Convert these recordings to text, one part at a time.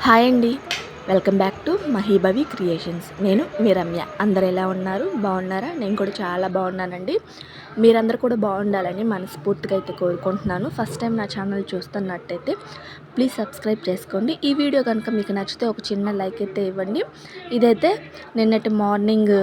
Hi అండి. Welcome back to Mahibhavi creations. నేను మీ రమ్య. అందరు ఎలా ఉన్నారు? బాగున్నారా? నేను కూడా చాలా బాగున్నానండి. మీరందరూ కూడా బాగుండాలని మనస్ఫూర్తిగా అయితే కోరుకుంటున్నాను. ఫస్ట్ టైం నా ఛానల్ చూస్తున్నట్టయితే ప్లీజ్ సబ్స్క్రైబ్ చేసుకోండి. ఈ వీడియో కనుక మీకు నచ్చితే ఒక చిన్న లైక్ అయితే ఇవ్వండి. ఇదైతే నిన్నటి మార్నింగ్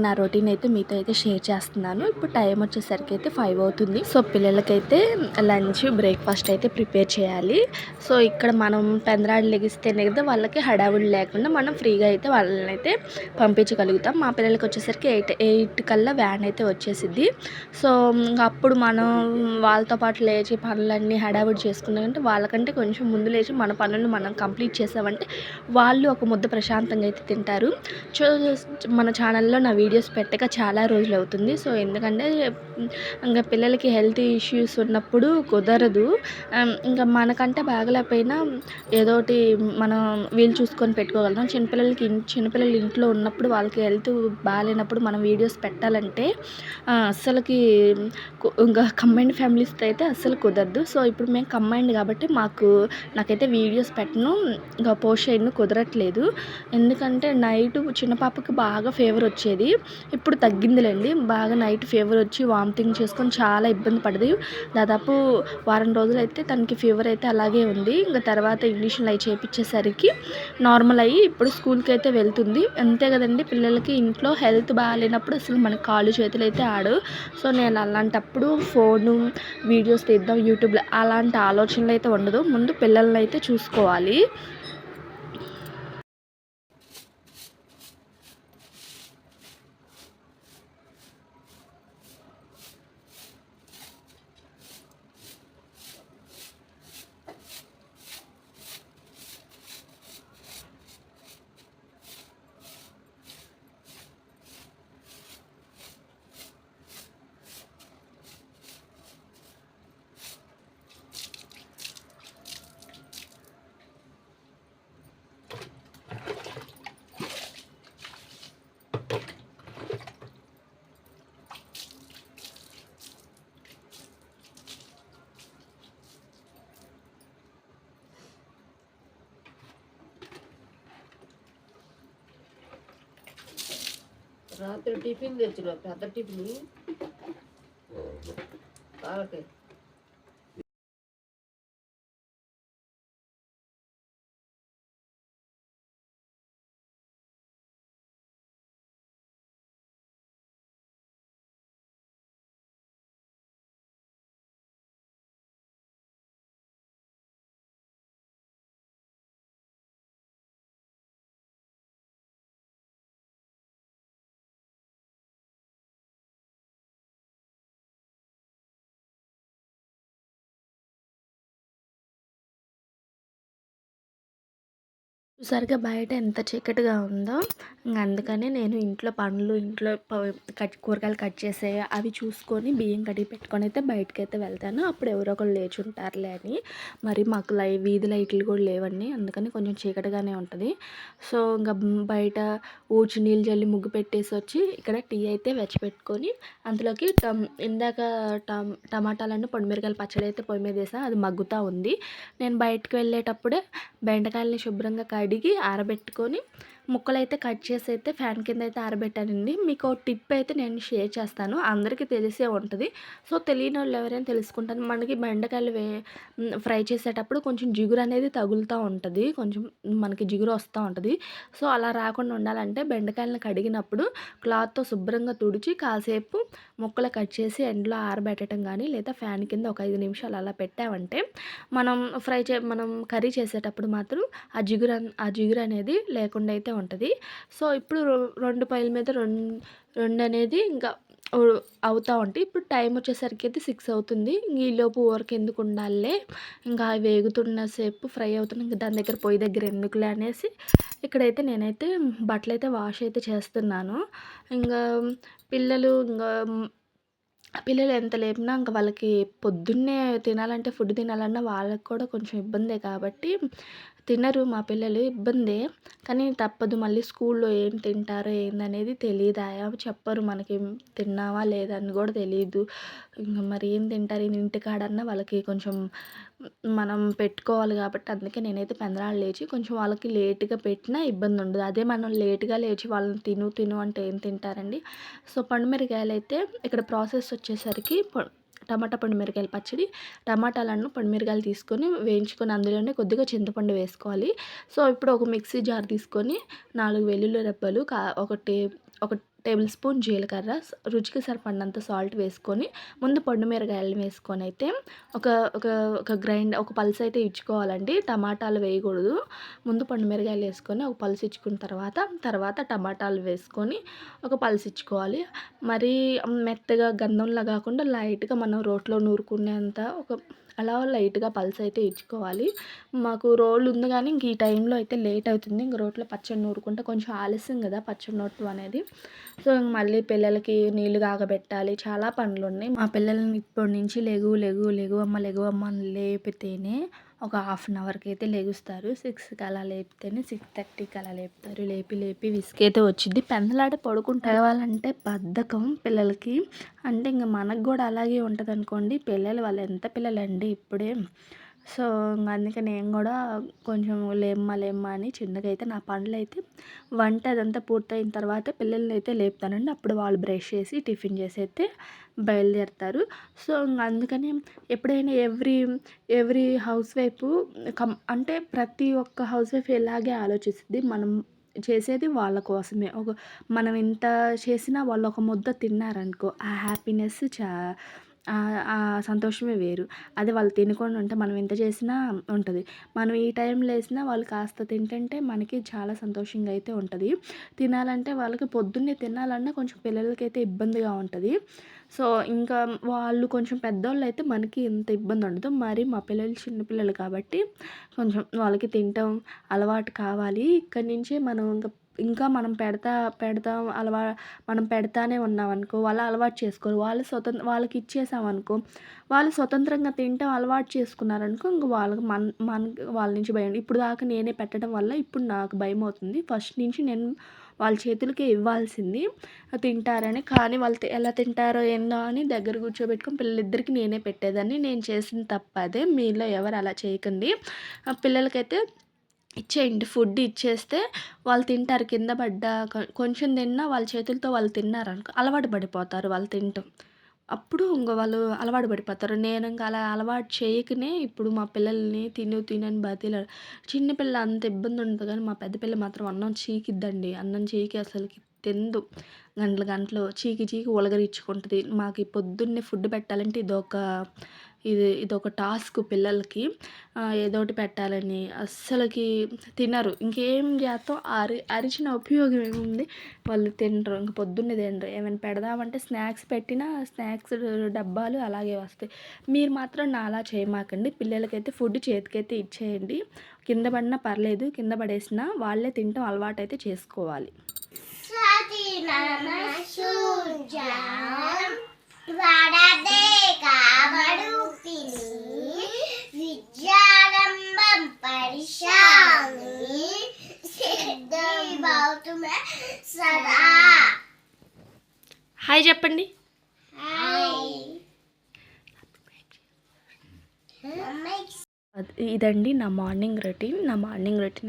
నా రొటీన్ అయితే మీతో అయితే షేర్ చేస్తున్నాను. ఇప్పుడు టైం వచ్చేసరికి అయితే 5 అవుతుంది. సో పిల్లలకైతే లంచ్ బ్రేక్ఫాస్ట్ అయితే ప్రిపేర్ చేయాలి. సో ఇక్కడ మనం పెందరాడు లెగిస్తేనే కదా వాళ్ళకి హడావుడి లేకుండా మనం ఫ్రీగా అయితే వాళ్ళని అయితే పంపించగలుగుతాం. మా పిల్లలకి వచ్చేసరికి 8 కల్లా వ్యాన్ అయితే వచ్చేసిద్ది. సో అప్పుడు మనం వాళ్ళతో పాటు లేచి పనులన్నీ హడావుడి చేసుకున్నామంటే వాళ్ళకంటే కొంచెం ముందు లేచి మన పనులను మనం కంప్లీట్ చేసామంటే వాళ్ళు ఒక ముద్ద ప్రశాంతంగా అయితే తింటారు. మన ఛానల్లో నా వీడియోస్ పెట్టక చాలా రోజులు అవుతుంది. సో ఎందుకంటే ఇంకా పిల్లలకి హెల్త్ ఇష్యూస్ ఉన్నప్పుడు కుదరదు. ఇంకా మనకంటే బాగలేకపోయినా ఏదోటి మనం వీలు చూసుకొని పెట్టుకోగలుగుతాం. చిన్నపిల్లలు ఇంట్లో ఉన్నప్పుడు వాళ్ళకి హెల్త్ బాగాలేనప్పుడు మనం వీడియోస్ పెట్టాలంటే అస్సలకి ఇంకా కంబైన్డ్ ఫ్యామిలీస్తో అయితే అస్సలు కుదరదు. సో ఇప్పుడు మేము కంబైన్డ్ కాబట్టి నాకైతే వీడియోస్ పెట్టను, ఇంకా పోస్ట్ చేయను కుదరట్లేదు. ఎందుకంటే నైట్ చిన్న పాపకి బాగా ఫీవర్ వచ్చేది. ఇప్పుడు తగ్గిందిలేండి. బాగా నైట్ ఫీవర్ వచ్చి వామిటింగ్ చేసుకొని చాలా ఇబ్బంది పడింది. దాదాపు వారం రోజులు అయితే తనకి ఫీవర్ అయితే అలాగే ఉంది. ఇంకా తర్వాత ఇంజక్షన్లు అవి చేయించేసరికి నార్మల్ అయ్యి ఇప్పుడు స్కూల్కి అయితే వెళ్తుంది. అంతే కదండి, పిల్లలకి ఇంట్లో హెల్త్ బాగాలేనప్పుడు అసలు మన కాళ్ళు చేతులు అయితే ఆడవు. సో నేను అలాంటప్పుడు ఫోను వీడియోస్ తీద్దాం యూట్యూబ్లో అలాంటి ఆలోచనలు అయితే ఉండదు. ముందు పిల్లల్ని అయితే చూసుకోవాలి. రాత్రి టిఫిన్ తెచ్చిన పెద్ద టిఫిన్ కాలకే చూసారుగా బయట ఎంత చీకటిగా ఉందో. అందుకనే నేను ఇంట్లో పనులు కూరగాయలు కట్ చేసే అవి చూసుకొని బియ్యం కడిగి పెట్టుకొని అయితే బయటకైతే వెళ్తాను. అప్పుడు ఎవరో ఒకరు లేచి ఉంటారులే అని. మరి మాకు వీధి లైట్లు కూడా లేవండి, అందుకని కొంచెం చీకటిగానే ఉంటుంది. సో ఇంకా బయట ఊడ్చి నీళ్ళు జల్లి ముగ్గు పెట్టేసి వచ్చి ఇక్కడ టీ అయితే వెచ్చిపెట్టుకొని అందులోకి ఇందాక టమాటాలను పొడిమిరకాయల పచ్చడి అయితే పొయ్యి మీద వేసా, అది మగ్గుతూ ఉంది. నేను బయటకు వెళ్ళేటప్పుడే బెండకాయలని శుభ్రంగా కడిగి ఆరబెట్టుకొని ముక్కలైతే కట్ చేసి అయితే ఫ్యాన్ కింద అయితే ఆరబెట్టానండి. మీకు ఒక టిప్ అయితే నేను షేర్ చేస్తాను, అందరికీ తెలిసే ఉంటుంది. సో తెలియని వాళ్ళు ఎవరైనా తెలుసుకుంటాను. మనకి బెండకాయలు ఫ్రై చేసేటప్పుడు కొంచెం జిగురు అనేది తగులుతూ ఉంటుంది, కొంచెం మనకి జిగురు వస్తూ ఉంటుంది. సో అలా రాకుండా ఉండాలంటే బెండకాయలను కడిగినప్పుడు క్లాత్తో శుభ్రంగా తుడిచి కాసేపు ముక్కలు కట్ చేసి ఎండలో ఆరబెట్టడం కానీ లేదా ఫ్యాన్ కింద ఒక 5 నిమిషాలు అలా పెట్టామంటే మనం కర్రీ చేసేటప్పుడు మాత్రం ఆ జిగురు అనేది లేకుండా అయితే ఉంటుంది. సో ఇప్పుడు 2 పొయ్యిల మీద రెండు అనేది ఇంకా అవుతూ ఉంటాయి. ఇప్పుడు టైం వచ్చేసరికి అయితే 6 అవుతుంది. ఈలోపు ఊరికి ఎందుకు ఉండాలిలే, ఇంకా వేగుతున్న సేపు ఫ్రై అవుతున్న ఇంకా దాని దగ్గర పొయ్యి దగ్గర ఎందుకులే అనేసి ఇక్కడైతే నేనైతే బట్టలు అయితే వాష్ అయితే చేస్తున్నాను. ఇంకా పిల్లలు ఇంకా పిల్లలు ఎంత లేపినా ఇంక వాళ్ళకి పొద్దున్నే తినాలంటే ఫుడ్ తినాలన్నా వాళ్ళకి కూడా కొంచెం ఇబ్బందే కాబట్టి తినరు మా పిల్లలు. ఇబ్బందే. కానీ తప్పదు. మళ్ళీ స్కూల్లో ఏం తింటారో ఏందనేది తెలీదాయా చెప్పరు మనకి. తిన్నామా లేదా అని గూడా తెలీదు. ఇంక మరి ఏం తింటారు ఇంటికాడన్నా వాళ్ళకి కొంచెం మనం పెట్టుకోవాలి కాబట్టి అందుకే నేనైతే పెందరాలు లేచి కొంచెం వాళ్ళకి లేట్‌గా పెట్టినా ఇబ్బందుండదు. అదే మనం లేట్‌గా లేచి వాళ్ళని తిను తిను అంటే ఏం తింటారండి. సో, పండుమిరగాయలైతే ఇక్కడ ప్రాసెస్ వచ్చేసరికి టమాటా పండుమిరకాయల పచ్చడి. టమాటాలను పండుమిరకాయలు తీసుకొని వేయించుకొని అందులోనే కొద్దిగా చింతపండు వేసుకోవాలి. సో, ఇప్పుడు ఒక మిక్సీ జార్ తీసుకొని 4 వెల్లుల్లి రెబ్బలు, ఒక టేబుల్ స్పూన్ జీలకర్ర, రుచికి సరిపడినంత సాల్ట్ వేసుకొని ముందు పండుమిరకాయలను వేసుకొనైతే ఒక ఒక ఒక పల్సయితే ఇచ్చుకోవాలండి. టమాటాలు వేయకూడదు. ముందు పండుమిరకాయలు వేసుకొని ఒక పల్స్ ఇచ్చుకున్న తర్వాత టమాటాలు వేసుకొని ఒక పల్స్ ఇచ్చుకోవాలి. మరీ మెత్తగా గంధంలా గాకుండా లైట్‌గా మనం రోట్లో నూరుకునేంత అలా లైట్‌గా పల్స్ అయితే ఇచ్చుకోవాలి. మాకు రోలు ఉంది గానీ ఇంక ఈ టైంలో అయితే లేట్ అవుతుంది. ఇంక రోట్లో పచ్చడి నూరుకుంటే కొంచెం ఆలస్యం గదా పచ్చడి నూరటం అనేది. సో, మళ్ళీ పిల్లలకి నీళ్ళు కాగబెట్టాలి. చాలా పనులున్నాయి. మా పిల్లల్ని ఇప్పటి నుంచి లెగువమ్మ అని లేపితేనే ఒక హాఫ్ అన్ అవర్‌కి అయితే లెగుస్తారు. 6కి అలా లేపితేనే 6:30కి అలా లేపుతారు. లేపి విసుగైతే వచ్చిద్ది. పెందలాడే పడుకుంటారు. లేవాలంటే బద్ధకం పిల్లలకి. అంటే ఇంక మనకు గూడా అలాగే ఉంటదనుకోండి. వాళ్ళు ఎంత పిల్లలండి ఇప్పుడే. సో, అందుకే నేను గూడా కొంచెం లేమ్మా అని చిన్నగా అయితే నా పనులైతే వంట అదంతా పూర్తయిన తర్వాత పిల్లలనైతే లేపుతానండి. అప్పుడు వాళ్ళు బ్రష్ చేసి టిఫిన్ చేసైతే బయలుదేరుతారు. సో, అందుకని ఎప్పుడైనా ఎవ్రీ హౌస్ వైఫు అంటే ప్రతి ఒక్క హౌస్ వైఫ్ ఇలాగే ఆలోచిస్తది. మనం చేసేది వాళ్ళ కోసమే. మనం ఇంత చేసినా వాళ్ళు ఒక ముద్ద తిన్నారనుకో, ఆ హ్యాపీనెస్ ఆ సంతోషమే వేరు. అదే వాళ్ళు తినకుండా ఉంటే మనం ఎంత చేసినా ఉంటది. మనం ఈ టైంలో ఏసినా వాళ్ళు కాస్త తింటుంటే మనకి చాలా సంతోషంగా అయితే ఉంటది. తినాలంటే వాళ్ళకి పొద్దున్నే తినాలన్నా కొంచెం పిల్లలకైతే ఇబ్బందిగా ఉంటది. సో, ఇంకా వాళ్ళు కొంచెం పెద్దోళ్ళైతే మనకి ఇంత ఇబ్బంది ఉండదు. మరి మా పిల్లలు చిన్న పిల్లలు కాబట్టి కొంచెం వాళ్ళకి తినటం అలవాటు కావాలి. ఇక్కడి నుంచే మనం ఇంకా మనం పెడతాం మనం పెడతానే ఉన్నామనుకో వాళ్ళు అలవాటు చేసుకోరు. వాళ్ళకి ఇచ్చేసామనుకో వాళ్ళు స్వతంత్రంగా తినటం అలవాటు చేసుకున్నారనుకో ఇంక వాళ్ళకి మనకి వాళ్ళ నుంచి భయం. ఇప్పుడు దాకా నేనే పెట్టడం వల్ల ఇప్పుడు నాకు భయమవుతుంది. ఫస్ట్ నుంచి నేను వాళ్ళ చేతులకే ఇవ్వాల్సింది తింటారని. కానీ వాళ్ళు ఎలా తింటారో ఏందో అని దగ్గర కూర్చోబెట్టుకొని పిల్లలిద్దరికీ నేనే పెట్టేదాన్ని. నేను చేసిన తప్పదే. మీలో ఎవరు అలా చేయకండి. పిల్లలకైతే ఇచ్చేయండి. ఫుడ్ ఇచ్చేస్తే వాళ్ళు తింటారు. కింద పడ్డా కొంచెం తిన్నా వాళ్ళ చేతులతో వాళ్ళు తిన్నారనుకో అలవాటు పడిపోతారు వాళ్ళు తినటం. అప్పుడు ఇంక వాళ్ళు అలవాటు పడిపోతారు. నేను ఇంక అలా అలవాటు చేయకనే ఇప్పుడు మా పిల్లల్ని తిను అని చిన్న పిల్ల అంత ఇబ్బంది ఉండదు కానీ మా పెద్ద పిల్ల మాత్రం అన్నం చీకిద్దండి. అన్నం చీకి అసలకి తినదు. గంటలు చీకి ఉలగరించుకుంటది. మాకు పొద్దున్నే ఫుడ్ పెట్టాలంటే ఇదొక టాస్క్ పిల్లలకి. ఏదోకటి పెట్టాలని అస్సలకి తినరు. ఇంకేం చేత్తాం అరిచిన ఉపయోగం ఏముంది? వాళ్ళు తినరు. ఇంక పొద్దున్నే తినరు. ఏమైనా పెడదామంటే స్నాక్స్ పెట్టినా స్నాక్స్ డబ్బాలు అలాగే వస్తాయి. మీరు మాత్రం నాలా చేయమాకండి. పిల్లలకైతే ఫుడ్ చేతికైతే ఇచ్చేయండి. కింద పడినా పర్లేదు. కింద పడేసినా వాళ్ళే తినటం అలవాటైతే చేసుకోవాలి. వడదే కాబడు విద్యారంభం పరిశామి సిద్ధమవుతుమే సదా. హాయ్ చెప్పండి. ఇదండి నా మార్నింగ్ రొటీన్.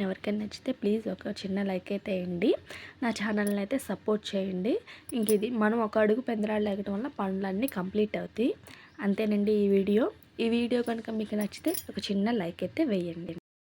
ఎవరికైనా నచ్చితే ప్లీజ్ ఒక చిన్న లైక్ అయితే వేయండి. నా ఛానల్ని అయితే సపోర్ట్ చేయండి. ఇంక ఇది మనం ఒక అడుగు పెందరాలు లేకటం వల్ల పనులన్నీ కంప్లీట్ అవుతాయి. అంతేనండి ఈ వీడియో కనుక మీకు నచ్చితే ఒక చిన్న లైక్ అయితే వేయండి.